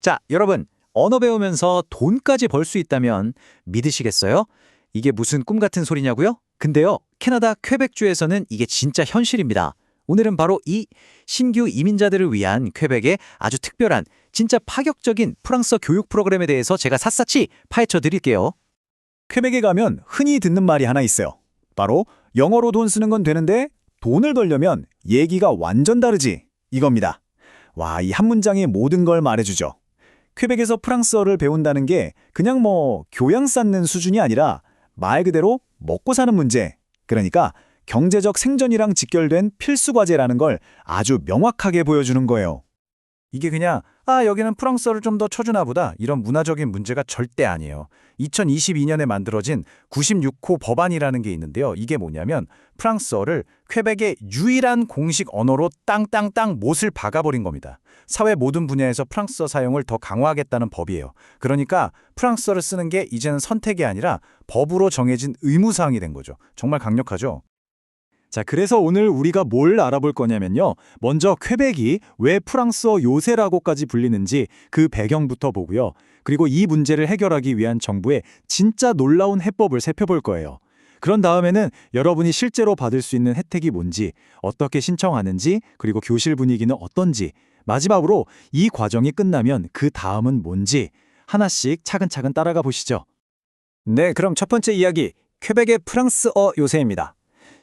자, 여러분, 언어 배우면서 돈까지 벌 수 있다면 믿으시겠어요? 이게 무슨 꿈 같은 소리냐고요? 근데요, 캐나다 퀘벡주에서는 이게 진짜 현실입니다. 오늘은 바로 이 신규 이민자들을 위한 퀘벡의 아주 특별한, 진짜 파격적인 프랑스어 교육 프로그램에 대해서 제가 샅샅이 파헤쳐 드릴게요. 퀘벡에 가면 흔히 듣는 말이 하나 있어요. 바로 영어로 돈 쓰는 건 되는데 돈을 벌려면 얘기가 완전 다르지 이겁니다. 와, 이 한 문장이 모든 걸 말해주죠. 퀘벡에서 프랑스어를 배운다는 게 그냥 교양 쌓는 수준이 아니라 말 그대로 먹고 사는 문제. 그러니까 경제적 생존이랑 직결된 필수 과제라는 걸 아주 명확하게 보여주는 거예요. 이게 그냥 여기는 프랑스어를 좀 더 쳐주나 보다 이런 문화적인 문제가 절대 아니에요. 2022년에 만들어진 96호 법안이라는 게 있는데요. 이게 뭐냐면 프랑스어를 퀘벡의 유일한 공식 언어로 땅땅땅 못을 박아버린 겁니다. 사회 모든 분야에서 프랑스어 사용을 더 강화하겠다는 법이에요. 그러니까 프랑스어를 쓰는 게 이제는 선택이 아니라 법으로 정해진 의무사항이 된 거죠. 정말 강력하죠? 자, 그래서 오늘 우리가 뭘 알아볼 거냐면요. 먼저 퀘벡이 왜 프랑스어 요새라고까지 불리는지 그 배경부터 보고요. 그리고 이 문제를 해결하기 위한 정부의 진짜 놀라운 해법을 살펴볼 거예요. 그런 다음에는 여러분이 실제로 받을 수 있는 혜택이 뭔지, 어떻게 신청하는지, 그리고 교실 분위기는 어떤지, 마지막으로 이 과정이 끝나면 그 다음은 뭔지 하나씩 차근차근 따라가 보시죠. 네, 그럼 첫 번째 이야기, 퀘벡의 프랑스어 요새입니다.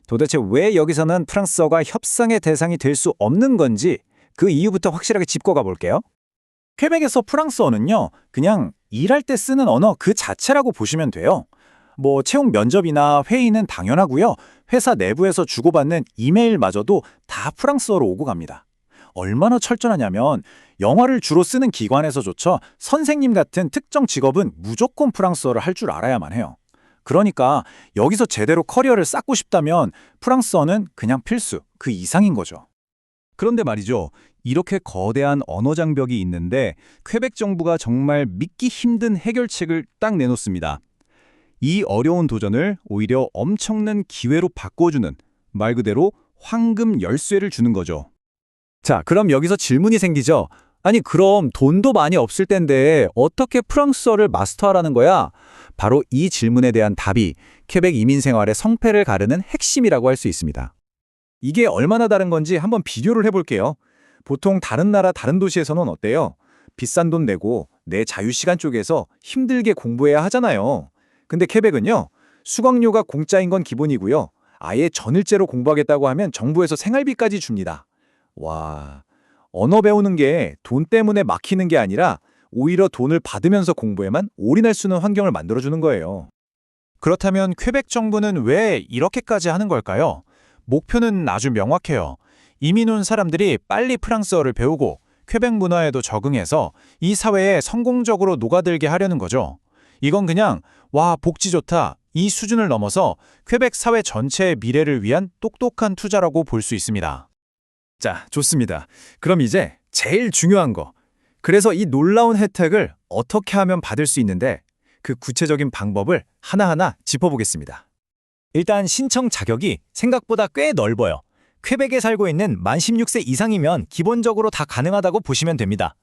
도대체 왜 여기서는 프랑스어가 협상의 대상이 될 수 없는 건지 그 이유부터 확실하게 짚고 가볼게요. 퀘벡에서 프랑스어는요, 그냥 일할 때 쓰는 언어 그 자체라고 보시면 돼요. 채용 면접이나 회의는 당연하고요. 회사 내부에서 주고받는 이메일마저도 다 프랑스어로 오고 갑니다. 얼마나 철저하냐면 영어를 주로 쓰는 기관에서조차 선생님 같은 특정 직업은 무조건 프랑스어를 할 줄 알아야만 해요. 그러니까 여기서 제대로 커리어를 쌓고 싶다면 프랑스어는 그냥 필수, 그 이상인 거죠. 그런데 말이죠. 이렇게 거대한 언어 장벽이 있는데 퀘벡 정부가 정말 믿기 힘든 해결책을 딱 내놓습니다. 이 어려운 도전을 오히려 엄청난 기회로 바꿔주는 말 그대로 황금 열쇠를 주는 거죠. 자, 그럼 여기서 질문이 생기죠. 아니, 그럼 돈도 많이 없을 텐데 어떻게 프랑스어를 마스터하라는 거야? 바로 이 질문에 대한 답이 퀘벡 이민 생활의 성패를 가르는 핵심이라고 할 수 있습니다. 이게 얼마나 다른 건지 한번 비교를 해볼게요. 보통 다른 나라 다른 도시에서는 어때요? 비싼 돈 내고 내 자유시간 쪽에서 힘들게 공부해야 하잖아요. 근데 퀘벡은요, 수강료가 공짜인 건 기본이고요. 아예 전일제로 공부하겠다고 하면 정부에서 생활비까지 줍니다. 와, 언어 배우는 게 돈 때문에 막히는 게 아니라 오히려 돈을 받으면서 공부에만 올인할 수 있는 환경을 만들어주는 거예요. 그렇다면 퀘벡 정부는 왜 이렇게까지 하는 걸까요? 목표는 아주 명확해요. 이민 온 사람들이 빨리 프랑스어를 배우고 퀘벡 문화에도 적응해서 이 사회에 성공적으로 녹아들게 하려는 거죠. 이건 그냥 와, 복지 좋다, 이 수준을 넘어서 퀘벡 사회 전체의 미래를 위한 똑똑한 투자라고 볼 수 있습니다. 자, 좋습니다. 그럼 이제 제일 중요한 거. 그래서 이 놀라운 혜택을 어떻게 하면 받을 수 있는데 그 구체적인 방법을 하나하나 짚어보겠습니다. 일단 신청 자격이 생각보다 꽤 넓어요. 퀘벡에 살고 있는 만 16세 이상이면 기본적으로 다 가능하다고 보시면 됩니다.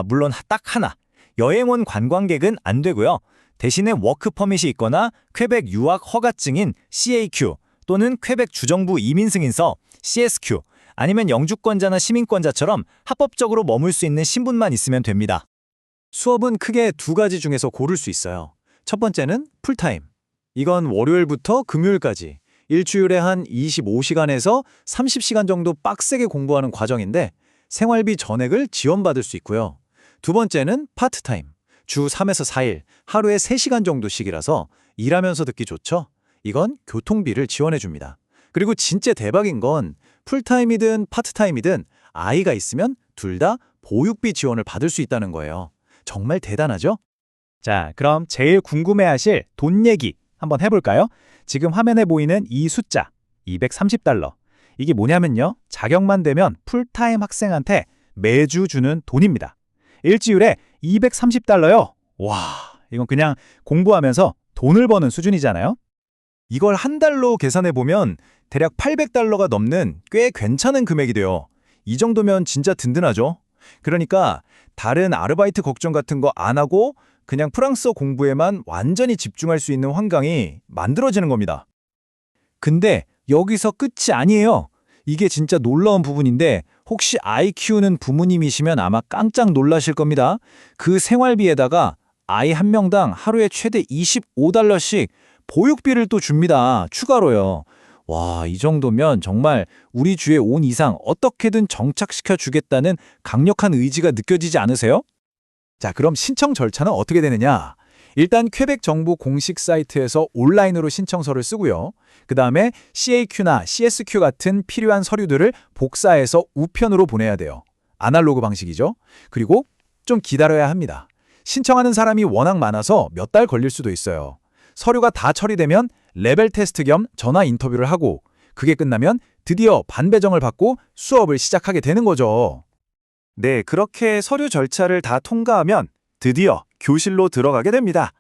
물론 딱 하나. 여행 온 관광객은 안 되고요. 대신에 워크 퍼밋이 있거나 퀘벡 유학 허가증인 CAQ 또는 퀘벡 주정부 이민 승인서 CSQ 아니면 영주권자나 시민권자처럼 합법적으로 머물 수 있는 신분만 있으면 됩니다. 수업은 크게 두 가지 중에서 고를 수 있어요. 첫 번째는 풀타임. 이건 월요일부터 금요일까지 일주일에 한 25시간에서 30시간 정도 빡세게 공부하는 과정인데 생활비 전액을 지원받을 수 있고요. 두 번째는 파트타임. 주 3에서 4일, 하루에 3시간 정도씩이라서 일하면서 듣기 좋죠? 이건 교통비를 지원해 줍니다. 그리고 진짜 대박인 건 풀타임이든 파트타임이든 아이가 있으면 둘 다 보육비 지원을 받을 수 있다는 거예요. 정말 대단하죠? 자, 그럼 제일 궁금해하실 돈 얘기 한번 해볼까요? 지금 화면에 보이는 이 숫자, $230. 이게 뭐냐면요, 자격만 되면 풀타임 학생한테 매주 주는 돈입니다. 일주일에 $230요. 와, 이건 그냥 공부하면서 돈을 버는 수준이잖아요? 이걸 한 달로 계산해보면 대략 $800가 넘는 꽤 괜찮은 금액이 돼요. 이 정도면 진짜 든든하죠? 그러니까 다른 아르바이트 걱정 같은 거 안 하고 그냥 프랑스어 공부에만 완전히 집중할 수 있는 환경이 만들어지는 겁니다. 근데 여기서 끝이 아니에요. 이게 진짜 놀라운 부분인데 혹시 아이 키우는 부모님이시면 아마 깜짝 놀라실 겁니다. 그 생활비에다가 아이 한 명당 하루에 최대 $25씩 보육비를 또 줍니다. 추가로요. 와, 이 정도면 정말 우리 주에 온 이상 어떻게든 정착시켜 주겠다는 강력한 의지가 느껴지지 않으세요? 자, 그럼 신청 절차는 어떻게 되느냐? 일단 퀘벡 정부 공식 사이트에서 온라인으로 신청서를 쓰고요. 그 다음에 CAQ나 CSQ 같은 필요한 서류들을 복사해서 우편으로 보내야 돼요. 아날로그 방식이죠. 그리고 좀 기다려야 합니다. 신청하는 사람이 워낙 많아서 몇 달 걸릴 수도 있어요. 서류가 다 처리되면 레벨 테스트 겸 전화 인터뷰를 하고 그게 끝나면 드디어 반배정을 받고 수업을 시작하게 되는 거죠. 네, 그렇게 서류 절차를 다 통과하면 드디어 교실로 들어가게 됩니다.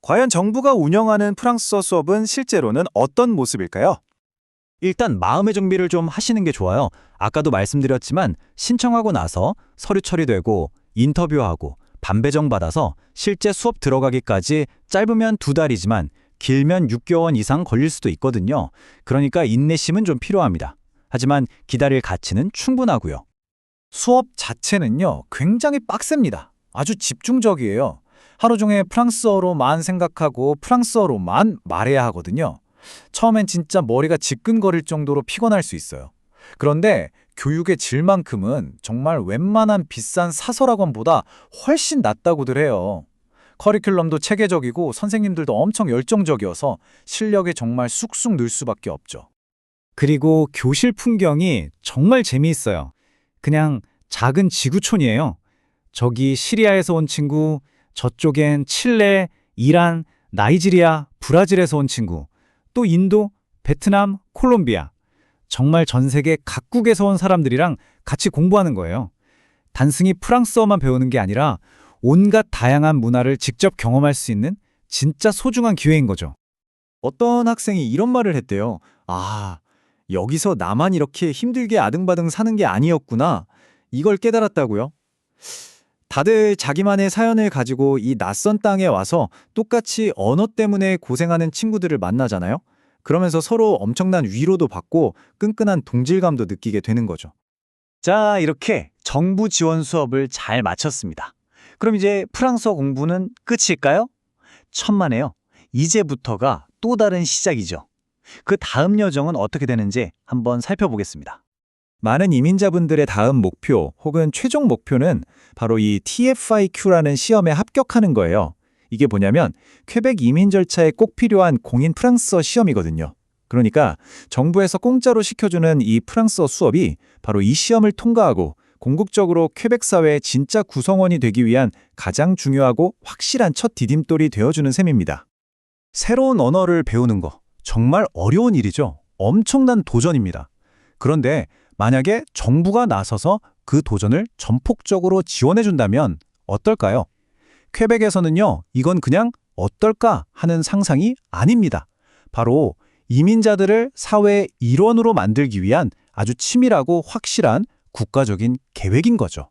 과연 정부가 운영하는 프랑스어 수업은 실제로는 어떤 모습일까요? 일단 마음의 준비를 좀 하시는 게 좋아요. 아까도 말씀드렸지만 신청하고 나서 서류 처리되고 인터뷰하고 반배정 받아서 실제 수업 들어가기까지 짧으면 2달이지만 길면 6개월 이상 걸릴 수도 있거든요. 그러니까 인내심은 좀 필요합니다. 하지만 기다릴 가치는 충분하고요. 수업 자체는요, 굉장히 빡셉니다. 아주 집중적이에요. 하루 종일 프랑스어로만 생각하고 프랑스어로만 말해야 하거든요. 처음엔 진짜 머리가 지끈거릴 정도로 피곤할 수 있어요. 그런데 교육의 질만큼은 정말 웬만한 비싼 사설학원보다 훨씬 낫다고들 해요. 커리큘럼도 체계적이고 선생님들도 엄청 열정적이어서 실력이 정말 쑥쑥 늘 수밖에 없죠. 그리고 교실 풍경이 정말 재미있어요. 그냥 작은 지구촌이에요. 저기 시리아에서 온 친구, 저쪽엔 칠레, 이란, 나이지리아, 브라질에서 온 친구, 또 인도, 베트남, 콜롬비아. 정말 전 세계 각국에서 온 사람들이랑 같이 공부하는 거예요. 단순히 프랑스어만 배우는 게 아니라 온갖 다양한 문화를 직접 경험할 수 있는 진짜 소중한 기회인 거죠. 어떤 학생이 이런 말을 했대요. 아, 여기서 나만 이렇게 힘들게 아등바등 사는 게 아니었구나. 이걸 깨달았다고요? 다들 자기만의 사연을 가지고 이 낯선 땅에 와서 똑같이 언어 때문에 고생하는 친구들을 만나잖아요. 그러면서 서로 엄청난 위로도 받고 끈끈한 동질감도 느끼게 되는 거죠. 자, 이렇게 정부 지원 수업을 잘 마쳤습니다. 그럼 이제 프랑스어 공부는 끝일까요? 천만에요. 이제부터가 또 다른 시작이죠. 그 다음 여정은 어떻게 되는지 한번 살펴보겠습니다. 많은 이민자분들의 다음 목표 혹은 최종 목표는 바로 이 TFIQ라는 시험에 합격하는 거예요. 이게 뭐냐면 퀘벡 이민 절차에 꼭 필요한 공인 프랑스어 시험이거든요. 그러니까 정부에서 공짜로 시켜주는 이 프랑스어 수업이 바로 이 시험을 통과하고 궁극적으로 퀘벡 사회의 진짜 구성원이 되기 위한 가장 중요하고 확실한 첫 디딤돌이 되어주는 셈입니다. 새로운 언어를 배우는 거 정말 어려운 일이죠. 엄청난 도전입니다. 그런데 만약에 정부가 나서서 그 도전을 전폭적으로 지원해준다면 어떨까요? 퀘벡에서는요, 이건 그냥 어떨까 하는 상상이 아닙니다. 바로 이민자들을 사회의 일원으로 만들기 위한 아주 치밀하고 확실한 국가적인 계획인 거죠.